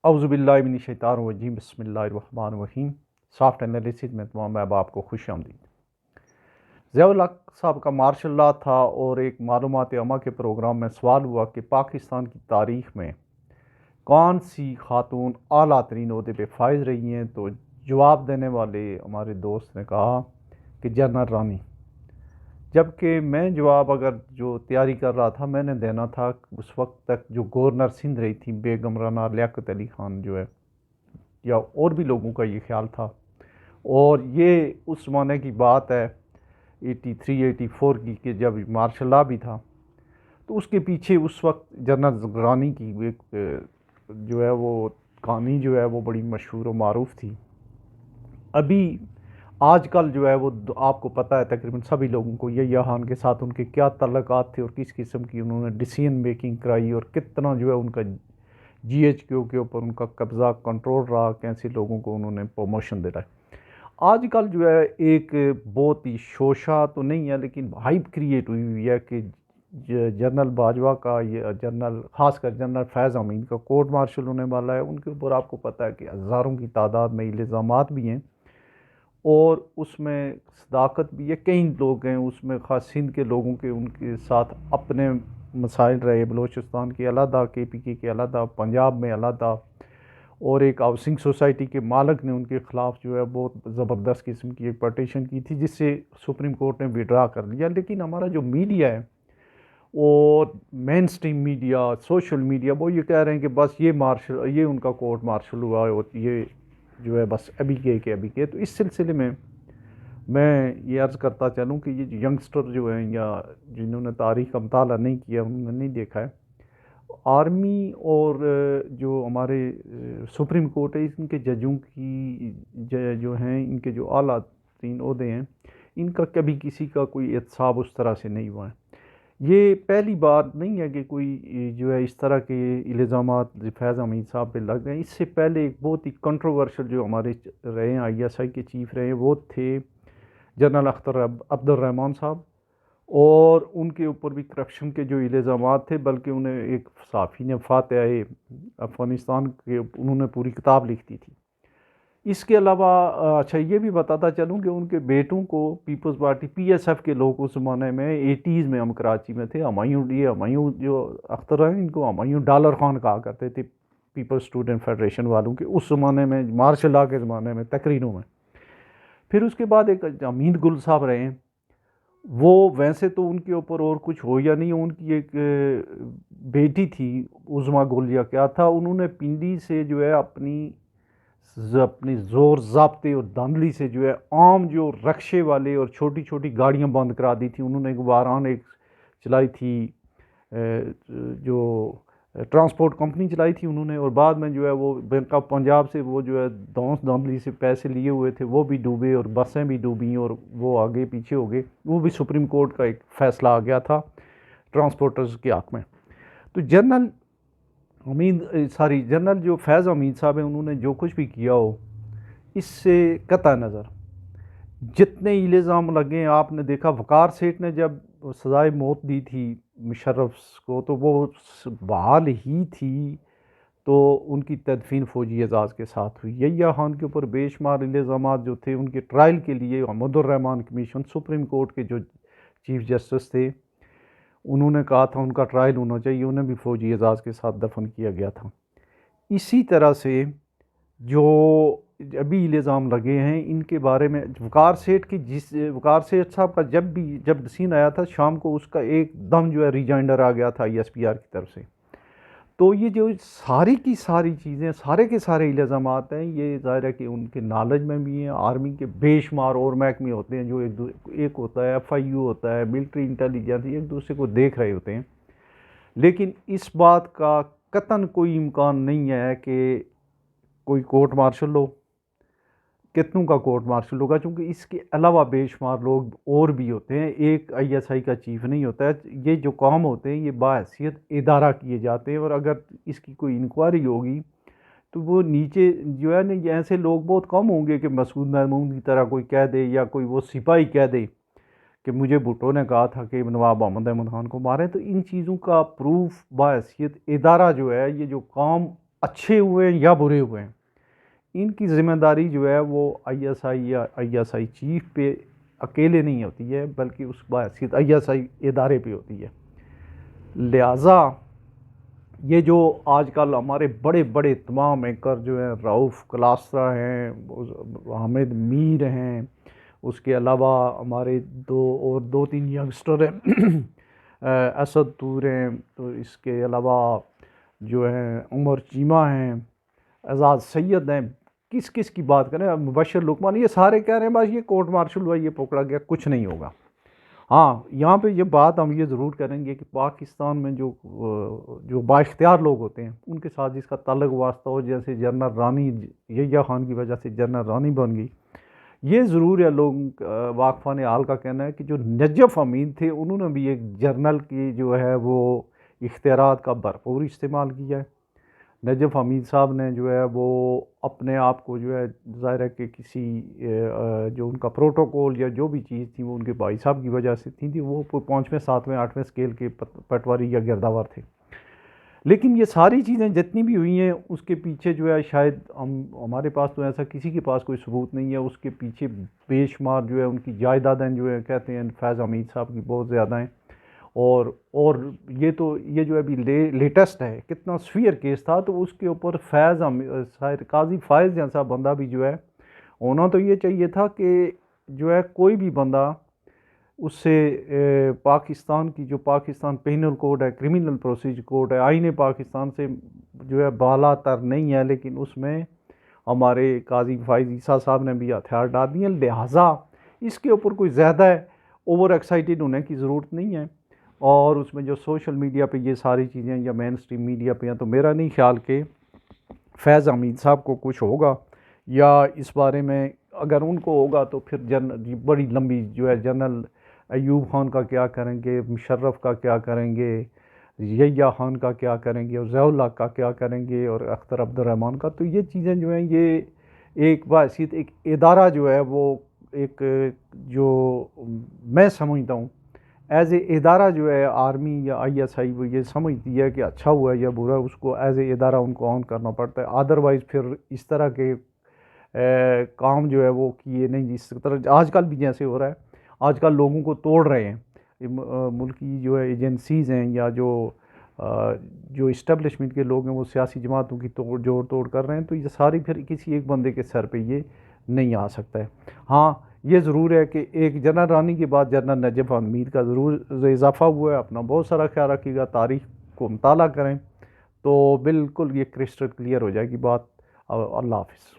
اعوذ باللہ من الشیطان الرجیم، بسم اللہ الرحمن الرحیم۔ سافٹ انالیسز میں تمام احباب کو خوش آمدید۔ ضیاء الحق صاحب کا مارشل لاء تھا اور ایک معلومات عامہ کے پروگرام میں سوال ہوا کہ پاکستان کی تاریخ میں کون سی خاتون اعلیٰ ترین عہدے پہ فائز رہی ہیں، تو جواب دینے والے ہمارے دوست نے کہا کہ جنرل رانی، جبکہ میں جواب اگر جو تیاری کر رہا تھا میں نے دینا تھا اس وقت تک جو گورنر سندھ رہی تھی بیگم رانا لیاقت علی خان جو ہے، یا اور بھی لوگوں کا یہ خیال تھا، اور یہ اس زمانے کی بات ہے 83-84 کی کہ جب مارشل لاء بھی تھا، تو اس کے پیچھے اس وقت جنرل رانی کی ایک جو ہے وہ کہانی جو ہے وہ بڑی مشہور و معروف تھی۔ ابھی آج کل جو ہے وہ آپ کو پتہ ہے تقریباً سبھی لوگوں کو یحییٰ خان کے ساتھ ان کے کیا تعلقات تھے اور کس قسم کی انہوں نے ڈیسیژن میکنگ کرائی اور کتنا جو ہے ان کا جی ایچ کیو کے اوپر ان کا قبضہ کنٹرول رہا، کیسے لوگوں کو انہوں نے پروموشن دلائی۔ آج کل جو ہے ایک بہت ہی شوشہ تو نہیں ہے لیکن ہائپ کریٹ ہوئی ہے کہ جنرل باجوہ کا یہ جنرل خاص کر جنرل فیض امین کا کورٹ مارشل ہونے والا ہے۔ ان کے اوپر آپ کو پتہ ہے کہ ہزاروں کی تعداد میں الزامات بھی ہیں اور اس میں صداقت بھی ہے، کئی لوگ ہیں اس میں، خاص سندھ کے لوگوں کے ان کے ساتھ اپنے مسائل رہے، بلوچستان کے علیحدہ، کے پی کے علیحدہ، پنجاب میں علیحدہ، اور ایک ہاؤسنگ سوسائٹی کے مالک نے ان کے خلاف جو ہے بہت زبردست قسم کی ایک پٹیشن کی تھی جس سے سپریم کورٹ نے وڈرا کر لیا۔ لیکن ہمارا جو میڈیا ہے اور مین سٹریم میڈیا، سوشل میڈیا، وہ یہ کہہ رہے ہیں کہ بس یہ ان کا کورٹ مارشل ہوا ہے اور یہ جو ہے بس ابھی کے۔ تو اس سلسلے میں یہ عرض کرتا چلوں کہ یہ ینگسٹر جو ہیں یا جنہوں نے تاریخ کا مطالعہ نہیں کیا، انہوں نے نہیں دیکھا ہے، آرمی اور جو ہمارے سپریم کورٹ ہے، ان کے ججوں کی جو ہیں، ان کے جو اعلیٰ ترین عہدے ہیں، ان کا کبھی کسی کا کوئی احتساب اس طرح سے نہیں ہوا ہے۔ یہ پہلی بات نہیں ہے کہ کوئی جو ہے اس طرح کے الزامات فیض امین صاحب پہ لگ گئے ہیں۔ اس سے پہلے ایک بہت ہی کنٹروورشل جو ہمارے رہے ہیں، آئی ایس آئی کے چیف رہے ہیں، وہ تھے جنرل اختر عبد الرحمان صاحب، اور ان کے اوپر بھی کرپشن کے جو الزامات تھے، بلکہ انہیں ایک صحافی نے فاتح افغانستان کے انہوں نے پوری کتاب لکھ دی تھی۔ اس کے علاوہ اچھا یہ بھی بتاتا چلوں کہ ان کے بیٹوں کو پیپلز پارٹی پی ایس ایف کے لوگ اس زمانے میں 80s میں ہم کراچی میں تھے، ہمایوں جو اختر ہیں ان کو ہمایوں ڈالر خان کہا کرتے تھے پیپل اسٹوڈنٹ فیڈریشن والوں کے، اس زمانے میں مارشل لاء کے زمانے میں تقریروں میں۔ پھر اس کے بعد ایک حمید گل صاحب رہے ہیں، وہ ویسے تو ان کے اوپر اور کچھ ہو یا نہیں، ان کی ایک بیٹی تھی عظمیٰ گل یا کیا تھا، انہوں نے پنڈی سے جو ہے اپنی زور ضابطے اور دھاندلی سے جو ہے عام جو رکشے والے اور چھوٹی چھوٹی گاڑیاں بند کرا دی تھی۔ انہوں نے ایک واران ایک چلائی تھی، جو ٹرانسپورٹ کمپنی چلائی تھی انہوں نے، اور بعد میں جو ہے وہ بینک آف پنجاب سے وہ جو ہے دھاندلی سے پیسے لیے ہوئے تھے، وہ بھی ڈوبے اور بسیں بھی ڈوبیں اور وہ آگے پیچھے ہو گئے۔ وہ بھی سپریم کورٹ کا ایک فیصلہ آ گیا تھا ٹرانسپورٹرز کے حق میں۔ تو جنرل جو فیض امین صاحب ہیں، انہوں نے جو کچھ بھی کیا ہو، اس سے قطع نظر جتنے الزام لگے ہیں، آپ نے دیکھا وقار سیٹھ نے جب سزائے موت دی تھی مشرف کو تو وہ بحال ہی تھی، تو ان کی تدفین فوجی اعزاز کے ساتھ ہوئی۔ یحییٰ خان کے اوپر بے شمار الزامات جو تھے، ان کے ٹرائل کے لیے محمد الرحمان کمیشن، سپریم کورٹ کے جو چیف جسٹس تھے، انہوں نے کہا تھا ان کا ٹرائل ہونا چاہیے، انہیں بھی فوجی اعزاز کے ساتھ دفن کیا گیا تھا۔ اسی طرح سے جو ابھی الزام لگے ہیں ان کے بارے میں، وقار سیٹھ صاحب کا جب سین آیا تھا شام کو، اس کا ایک دم جو ہے ریجائنڈر آ گیا تھا آئی ایس پی آر کی طرف سے۔ تو یہ جو ساری کی ساری چیزیں، سارے کے سارے الزامات ہیں، یہ ظاہر ہے کہ ان کے نالج میں بھی ہیں۔ آرمی کے بے شمار اور محکمے ہوتے ہیں جو ایک ہوتا ہے ایف آئی یو ہوتا ہے، ملٹری انٹیلیجنس، ایک دوسرے کو دیکھ رہے ہوتے ہیں، لیکن اس بات کا قطعاً کوئی امکان نہیں ہے کہ کوئی کورٹ مارشل ہو، کتنوں کا کورٹ مارشل ہوگا، چونکہ اس کے علاوہ بے شمار لوگ اور بھی ہوتے ہیں، ایک آئی ایس آئی کا چیف نہیں ہوتا ہے۔ یہ جو کام ہوتے ہیں یہ باحیثیت ادارہ کیے جاتے ہیں، اور اگر اس کی کوئی انکوائری ہوگی تو وہ نیچے جو ہے نا، ایسے لوگ بہت کم ہوں گے کہ مسعود محمود کی طرح کوئی کہہ دے، یا کوئی وہ سپاہی کہہ دے کہ مجھے بھٹو نے کہا تھا کہ نواب محمد احمد خان کو مارے۔ تو ان چیزوں کا پروف باحیثیت ادارہ جو ہے، یہ جو کام اچھے ہوئے ہیں یا برے ہوئے ہیں، ان کی ذمہ داری جو ہے وہ آئی ایس آئی یا آئی ایس آئی چیف پہ اکیلے نہیں ہوتی ہے، بلکہ اس بحثیت آئی ایس آئی ادارے پہ ہوتی ہے۔ لہٰذا یہ جو آج کل ہمارے بڑے بڑے تمام اینکر جو ہیں، رؤف کلاسرا ہیں، حامد میر ہیں، اس کے علاوہ ہمارے دو تین ینگسٹر ہیں، اسد طور ہیں، تو اس کے علاوہ جو ہیں عمر چیمہ ہیں، اعزاز سید ہیں، کس کس کی بات کریں، مبشر لقمان، یہ سارے کہہ رہے ہیں بس یہ کورٹ مارشل ہوا، یہ پکڑا گیا، کچھ نہیں ہوگا۔ ہاں یہاں پہ یہ بات ہم یہ ضرور کریں گے کہ پاکستان میں جو با اختیار لوگ ہوتے ہیں ان کے ساتھ جس کا تعلق واسطہ ہو، جیسے جنرل رانی یحییٰ خان کی وجہ سے جنرل رانی بن گئی، یہ ضرور ہے۔ لوگ واقفان حال کا کہنا ہے کہ جو نجف امین تھے انہوں نے بھی ایک جرنل کی جو ہے وہ اختیارات کا بھرپور استعمال کیا ہے۔ نجف حمید صاحب نے جو ہے وہ اپنے آپ کو جو ہے ظاہر ہے کہ کسی جو ان کا پروٹوکول یا جو بھی چیز تھی وہ ان کے بھائی صاحب کی وجہ سے تھی وہ 5ویں 7ویں 8ویں اسکیل کے پٹواری یا گرداور تھے۔ لیکن یہ ساری چیزیں جتنی بھی ہوئی ہیں اس کے پیچھے جو ہے شاید ہمارے پاس تو ایسا کسی کے پاس کوئی ثبوت نہیں ہے، اس کے پیچھے بے شمار جو ہے ان کی جائیدادیں جو ہے کہتے ہیں فیض حمید صاحب کی بہت زیادہ ہیں، اور یہ جو ابھی لیٹسٹ ہے کتنا سفیر کیس تھا، تو اس کے اوپر قاضی فائز جیسا بندہ بھی جو ہے ہونا تو یہ چاہیے تھا کہ جو ہے کوئی بھی بندہ اس سے پاکستان کی جو پاکستان پینل کوڈ ہے، کرمنل پروسیجر کوڈ ہے، آئین پاکستان سے جو ہے بالا تر نہیں ہے، لیکن اس میں ہمارے قاضی فائز عیسیٰ صاحب نے بھی ہتھیار ڈال دیے، لہٰذا اس کے اوپر کوئی زیادہ اوور ایکسائٹیڈ ہونے کی ضرورت نہیں ہے۔ اور اس میں جو سوشل میڈیا پہ یہ ساری چیزیں یا مین سٹریم میڈیا پہ ہیں، تو میرا نہیں خیال کہ فیض حمید صاحب کو کچھ ہوگا، یا اس بارے میں اگر ان کو ہوگا تو پھر بڑی لمبی جو ہے جنرل ایوب خان کا کیا کریں گے، مشرف کا کیا کریں گے، یحییٰ خان کا کیا کریں گے، اور ضیاء اللہ کا کیا کریں گے، اور اختر عبد الرحمن کا، تو یہ چیزیں جو ہیں یہ ایک بحثیت ایک ادارہ جو ہے وہ ایک جو میں سمجھتا ہوں ایز اے ادارہ جو ہے آرمی یا آئی ایس آئی وہ یہ سمجھتی ہے کہ اچھا ہوا ہے یا برا، اس کو ایز اے ادارہ ان کو آن کرنا پڑتا ہے، ادروائز پھر اس طرح کے کام جو ہے وہ کیے نہیں، جس طرح آج کل بھی جیسے ہو رہا ہے، آج کل لوگوں کو توڑ رہے ہیں ملکی جو ہے ایجنسیز ہیں یا جو اسٹیبلشمنٹ کے لوگ ہیں وہ سیاسی جماعتوں کی جوڑ توڑ کر رہے ہیں، تو یہ ساری پھر کسی ایک بندے کے سر پہ یہ نہیں آ سکتا ہے۔ ہاں یہ ضرور ہے کہ ایک جنرل رانی کے بعد جنرل نجف حمید کا ضرور اضافہ ہوا ہے۔ اپنا بہت سارا خیال رکھیے گا، تاریخ کو مطالعہ کریں تو بالکل یہ کرسٹل کلیئر ہو جائے گی بات۔ اللہ حافظ۔